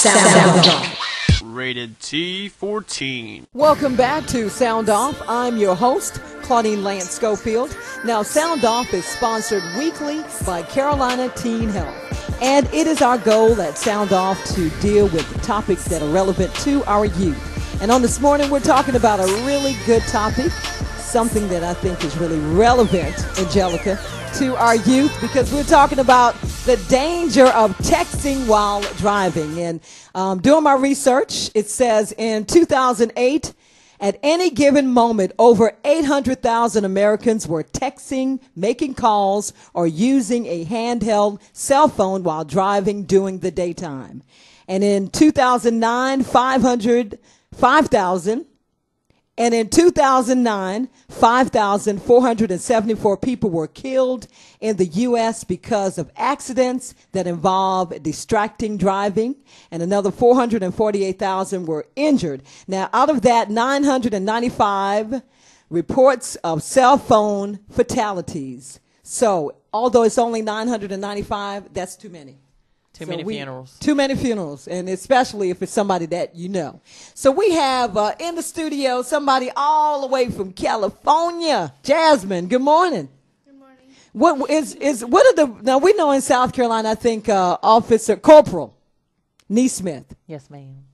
Sound Off. Rated T14. Welcome back to Sound Off. I'm your host, Claudine Lance Schofield. Now, Sound Off is sponsored weekly by Carolina Teen Health. And it is our goal at Sound Off to deal with topics that are relevant to our youth. And on this morning, we're talking about a really good topic, something that I think is really relevant, Angelica, to our youth, because we're talking about the danger of texting while driving. And doing my research, it says in 2008, at any given moment, over 800,000 Americans were texting, making calls, or using a handheld cell phone while driving during the daytime. And in 2009, 5,000. And in 2009, 5,474 people were killed in the U.S. because of accidents that involve distracting driving, and another 448,000 were injured. Now, out of that, 995 reports of cell phone fatalities. So, although it's only 995, that's too many. Too many funerals. Too many funerals, and especially if it's somebody that you know. So we have in the studio somebody all the way from California, Jasmine. Good morning. Good morning. Now we know in South Carolina, I think Officer Corporal Nesmith. Yes, ma'am.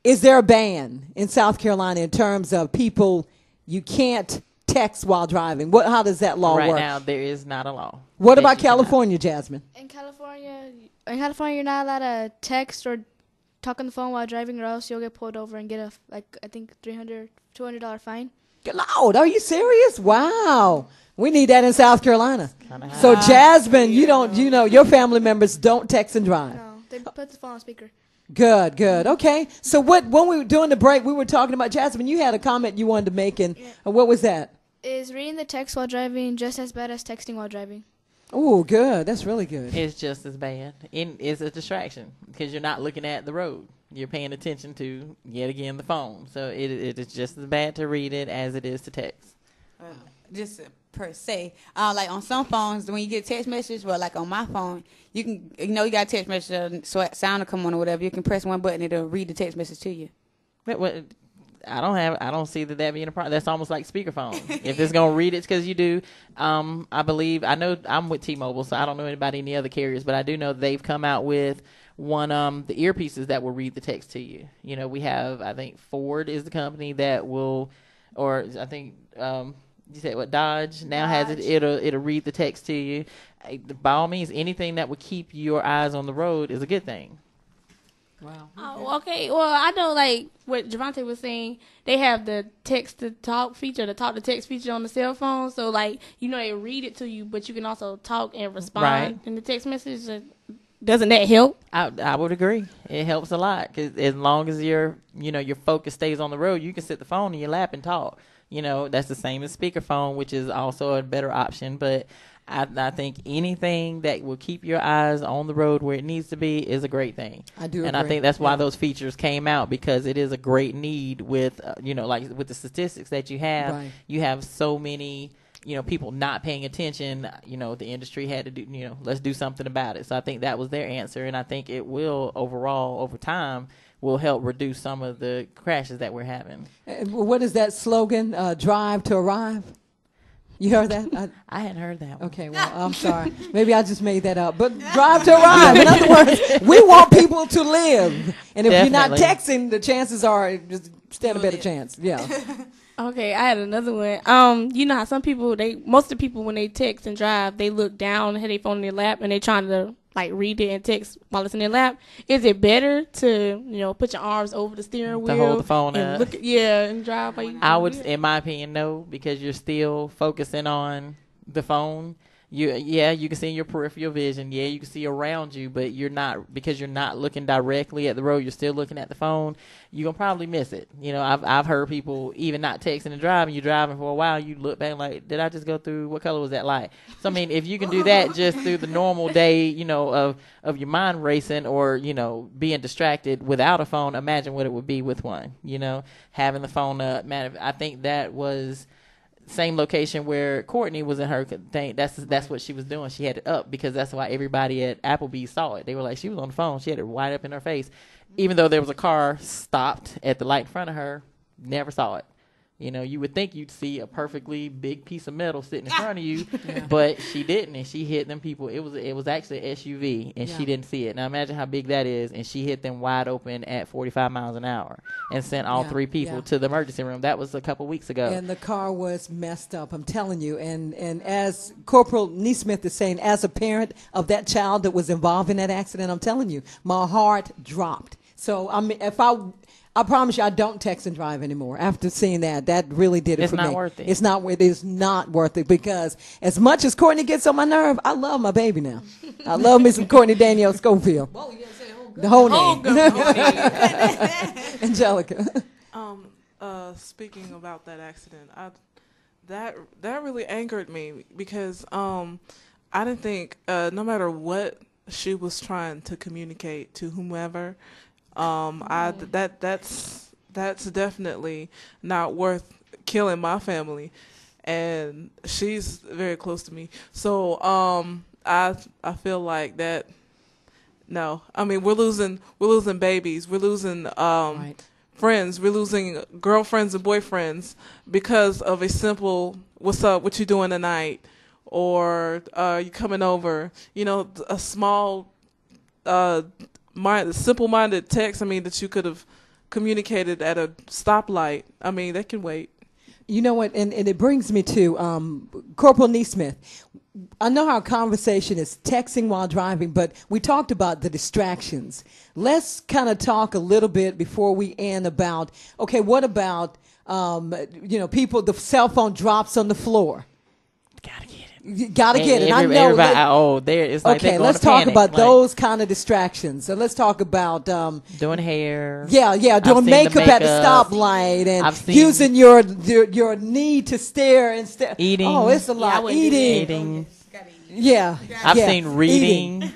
Is there a ban in South Carolina in terms of people you can't text while driving? How does that law work? Right now, there is not a law. What about California, Jasmine? In California, you're not allowed to text or talk on the phone while driving, or else you'll get pulled over and get I think $200 fine. Good Lord, are you serious? Wow. We need that in South Carolina. So Jasmine, your family members don't text and drive. No, they put the phone on speaker. Good. Okay. So when we were doing the break, we were talking about, Jasmine, you had a comment you wanted to make, and what was that? Is reading the text while driving just as bad as texting while driving? Oh, good. That's really good. It's just as bad. It's a distraction because you're not looking at the road. You're paying attention to, yet again, the phone. So it is just as bad to read it as it is to text. Just per se, like on some phones, when you get a text message, well, like on my phone, you can, you got a text message, so sound will come on or whatever. You can press one button, it'll read the text message to you. But I don't see that being a problem. That's almost like speakerphone. If it's gonna read it, it's because you do. I know I'm with T-Mobile, so I don't know anybody in the other carriers, but I do know they've come out with one the earpieces that will read the text to you. We have, I think Ford is the company that will, or I think you said what, Dodge now has it. It'll read the text to you. By all means, anything that will keep your eyes on the road is a good thing. Wow. Oh, okay. Well, I know, like what Javante was saying, they have the text-to-talk feature, the talk-to-text feature on the cell phone. So, like, they read it to you, but you can also talk and respond in the text message. Doesn't that help? I would agree. It helps a lot because as long as your focus stays on the road, you can sit the phone in your lap and talk. That's the same as speakerphone, which is also a better option. But I think anything that will keep your eyes on the road where it needs to be is a great thing. I do and agree. I think that's why those features came out, because it is a great need with, like with the statistics that you have. Right. You have so many, people not paying attention. The industry had to do, let's do something about it. So I think that was their answer. And I think it will overall, over time, will help reduce some of the crashes that we're having. What is that slogan? Drive to arrive? You heard that? I hadn't heard that one. Okay, well, I'm sorry. Maybe I just made that up. But drive to arrive. In other words, we want people to live. And if you're not texting, the chances are just stand a better chance. Yeah. Okay, I had another one. You know how some people, most of the people when they text and drive, they look down and have their phone in their lap and they're trying to read it and text while it's in their lap. Is it better to, put your arms over the steering wheel? To hold the phone and up. And drive while you I would, in my opinion, no, because you're still focusing on the phone. You can see in your peripheral vision. Yeah, you can see around you, but because you're not looking directly at the road. You're still looking at the phone. You're gonna probably miss it. I've heard people even not texting and driving. You're driving for a while. You look back like, did I just go through? What color was that light? So I mean, if you can do that just through the normal day, of your mind racing or being distracted without a phone, imagine what it would be with one. Having the phone up, man. I think that was same location where Courtney was in her thing. That's what she was doing. She had it up because that's why everybody at Applebee's saw it. They were like, she was on the phone. She had it right up in her face. Even though there was a car stopped at the light in front of her, never saw it. You know, you would think you'd see a perfectly big piece of metal sitting in front of you, but she didn't, and she hit them people. It was actually an SUV, and she didn't see it. Now imagine how big that is, and she hit them wide open at 45 miles an hour and sent all three people to the emergency room. That was a couple weeks ago. And the car was messed up, I'm telling you. And as Corporal Nesmith is saying, as a parent of that child that was involved in that accident, I'm telling you, my heart dropped. So I mean, I promise you, I don't text and drive anymore. After seeing that, that really did it for me. It's not worth it. It is not worth it because as much as Courtney gets on my nerve, I love my baby now. I love me some Courtney Danielle Schofield. Whoa, you didn't say The whole name. name. Angelica. Speaking about that accident, that really angered me because I didn't think no matter what she was trying to communicate to whomever. That's definitely not worth killing my family, and she's very close to me. So I feel like that. No, I mean we're losing babies, we're losing friends, we're losing girlfriends and boyfriends because of a simple "What's up? What you doing tonight?" or "You coming over?" You know, a small. Simple-minded text, I mean, that you could have communicated at a stoplight. I mean, that can wait. You know what? And it brings me to Corporal Nesmith. I know our conversation is texting while driving, but we talked about the distractions. Let's kind of talk a little bit before we end about, okay, what about, people, the cell phone drops on the floor. Gotta get it. You gotta get it. I know. It's like okay, let's talk about those kind of distractions. So let's talk about doing hair. Yeah, doing makeup at the stoplight and using your need to stare and stare. Eating. Oh, it's a lot. Eating. Yeah. I've seen reading.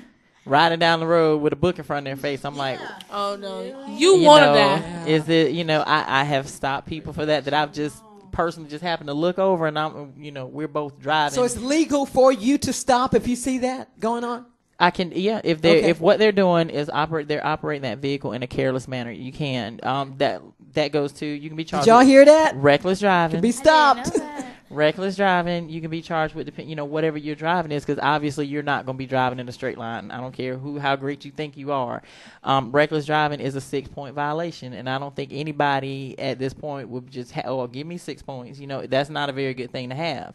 Riding down the road with a book in front of their face. I'm like, oh no, you want that? Is it? I have stopped people for that I've just. Personally just happened to look over and we're both driving. So it's legal for you to stop if you see that going on? I can, if what they're doing is they're operating that vehicle in a careless manner, you can. That goes to, you can be charged. Did y'all hear that? Reckless driving. Can be stopped. Reckless driving, you can be charged with whatever you're driving is, because obviously you're not going to be driving in a straight line. I don't care how great you think you are. Reckless driving is a 6-point violation, and I don't think anybody at this point would just give me 6 points. That's not a very good thing to have.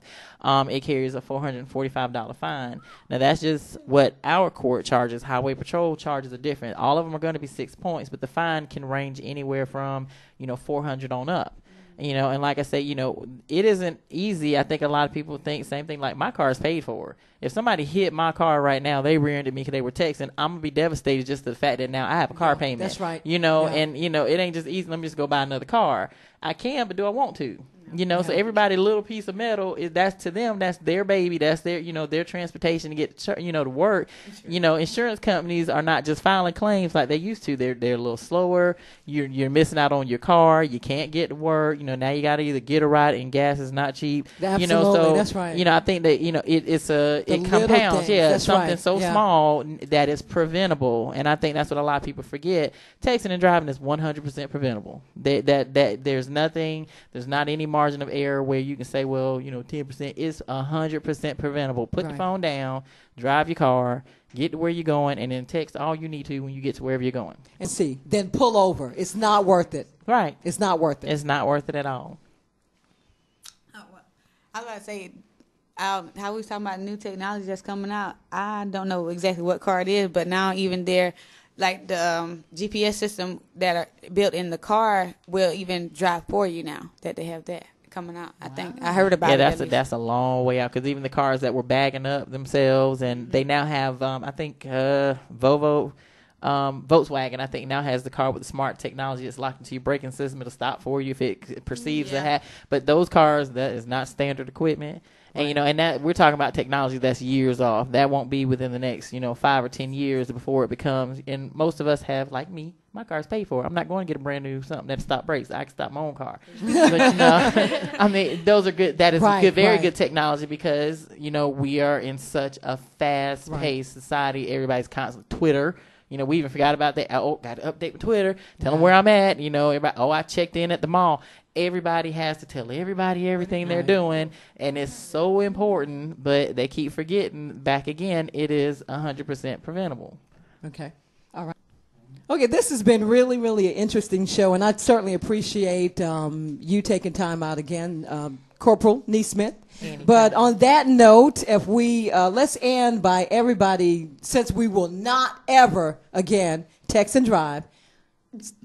It carries a $445 fine. Now that's just what our court charges. Highway Patrol charges are different. All of them are going to be 6 points, but the fine can range anywhere from 400 on up. And like I say, it isn't easy. I think a lot of people think same thing, like my car is paid for. If somebody hit my car right now, they rear-ended me because they were texting, I'm going to be devastated just to the fact that now I have a car payment. That's right. And, it ain't just easy. Let me just go buy another car. I can, but do I want to? So everybody, little piece of metal, that's to them, that's their baby, that's their, their transportation to get, to work. Insurance companies are not just filing claims like they used to. They're a little slower. You're missing out on your car. You can't get to work. Now you got to either get a ride, and gas is not cheap. Absolutely, so that's right. I think that it compounds. Yeah, it's something so small that is preventable, and I think that's what a lot of people forget. Texting and driving is 100% preventable. That there's nothing. There's not any margin of error where you can say, 10% is 100% preventable. Put the phone down, drive your car, get to where you're going, and then text all you need to when you get to wherever you're going. And then pull over. It's not worth it. Right. It's not worth it. It's not worth it at all. I was about to say, how we was talking about new technology that's coming out. I don't know exactly what car it is, but now even there, like the GPS system that are built in the car will even drive for you now that they have that coming out. I think I heard about it. Yeah, that's a long way out, because even the cars that were bagging up themselves, and they now have I think Volkswagen I think now has the car with the smart technology that's locked into your braking system. It'll stop for you if it perceives but those cars, that is not standard equipment. And and that we're talking about technology that's years off. That won't be within the next 5 or 10 years before it becomes. And most of us have, like me, My car's paid for. I'm not going to get a brand new something that stop brakes. I can stop my own car. But, I mean, those are good. That is good, very good technology because, we are in such a fast-paced society. Everybody's constantly Twitter. We even forgot about that. Oh, got to update with Twitter. Tell them where I'm at. Everybody, I checked in at the mall. Everybody has to tell everybody everything they're doing, and it's so important, but they keep forgetting. Back again, it is 100% preventable. Okay. All right. Okay, this has been really, really an interesting show, and I certainly appreciate you taking time out again, Corporal Nesmith. But on that note, if we let's end by everybody, since we will not ever again text and drive,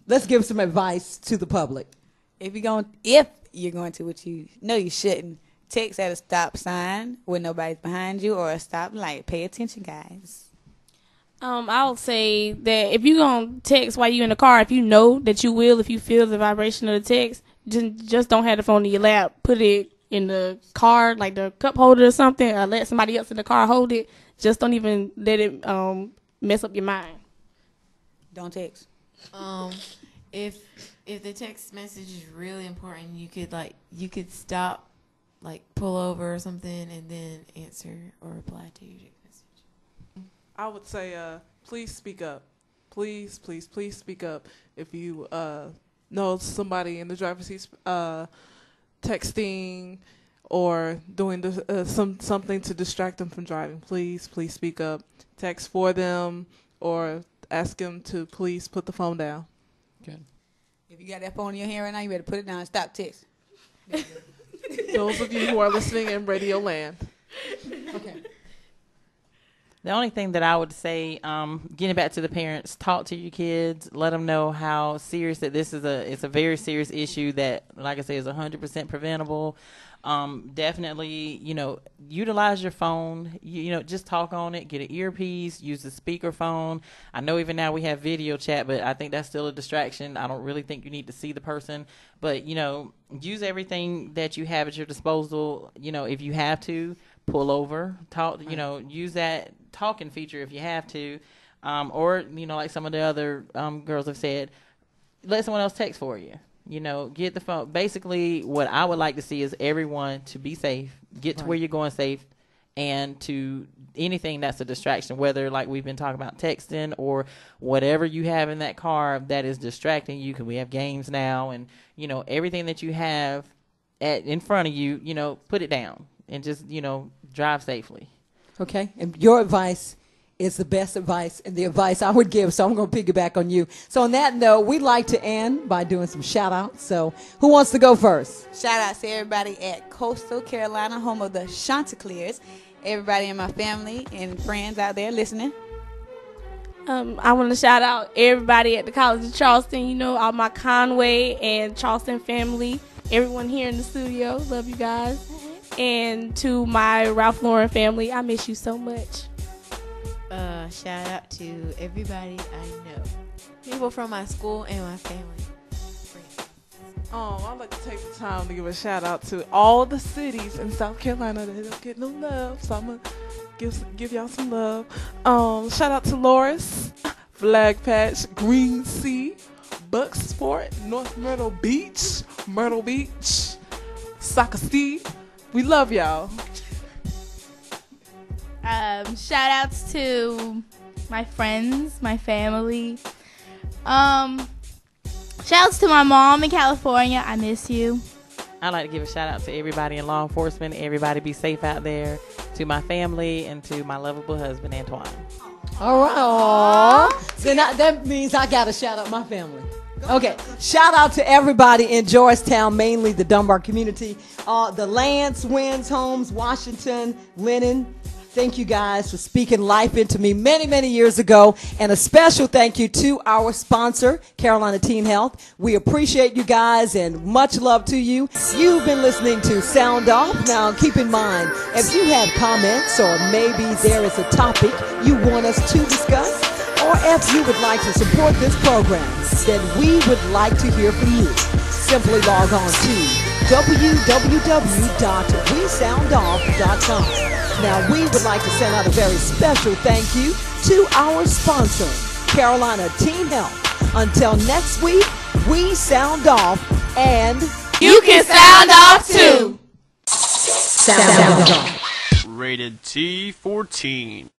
let's give some advice to the public. If you're going to, which you know you shouldn't, text at a stop sign when nobody's behind you or a stoplight. Pay attention, guys. I would say that if you're going to text while you're in the car, if you know that you will, if you feel the vibration of the text, just don't have the phone in your lap. Put it in the car, like the cup holder or something, or let somebody else in the car hold it. Just don't even let it mess up your mind. Don't text. If the text message is really important, you could stop, pull over or something, and then answer or reply to your text message. I would say, please speak up. Please, please, please speak up. If you know somebody in the driver's seat texting or doing something to distract them from driving, please, please speak up. Text for them or ask them to please put the phone down. Good. If you got that phone in your hand right now, you better put it down and stop texting. Those of you who are listening in Radio Land. Okay. The only thing that I would say, getting back to the parents, talk to your kids, let them know how serious that this is. It's a very serious issue that, like I say, is 100% preventable. Definitely, utilize your phone. Just talk on it. Get an earpiece. Use the speakerphone. I know even now we have video chat, but I think that's still a distraction. I don't really think you need to see the person. But, use everything that you have at your disposal. If you have to, pull over. Talk. Use that talking feature if you have to. Or, like some of the other girls have said, let someone else text for you. Get the phone. Basically, what I would like to see is everyone to be safe, get to where you're going safe, and to anything that's a distraction, whether like we've been talking about texting or whatever you have in that car that is distracting you, because we have games now, and, everything that you have in front of you, put it down and just, drive safely. Okay. And your advice is the best advice and the advice I would give, so I'm going to piggyback on you. So on that note, we'd like to end by doing some shout-outs. So who wants to go first? Shout-out to everybody at Coastal Carolina, home of the Chanticleers. Everybody in my family and friends out there listening. I want to shout out everybody at the College of Charleston, all my Conway and Charleston family, everyone here in the studio. Love you guys. And to my Ralph Lauren family, I miss you so much. Shout out to everybody I know, people from my school and my family. I'd like to take the time to give a shout out to all the cities in South Carolina that don't get no love, so I'm gonna give y'all some love. Shout out to Loris, Flag Patch, Green Sea, Bucksport, North Myrtle Beach, Socastee. We love y'all. Shout outs to my friends, my family. Shout outs to my mom in California. I miss you. I'd like to give a shout out to everybody in law enforcement. Everybody be safe out there. To my family and to my lovable husband, Antoine. All right. Then that means I got to shout out my family. Okay. Shout out to everybody in Georgetown, mainly the Dunbar community. The Lance, Wins, Holmes, Washington, Lennon. Thank you guys for speaking life into me many, many years ago. And a special thank you to our sponsor, Carolina Teen Health. We appreciate you guys and much love to you. You've been listening to Sound Off. Now, keep in mind, if you have comments or maybe there is a topic you want us to discuss, or if you would like to support this program, then we would like to hear from you. Simply log on to www.wesoundoff.com. Now, we would like to send out a very special thank you to our sponsor, Carolina Teen Health. Until next week, we sound off and You can sound off too. sound off. Rated T14.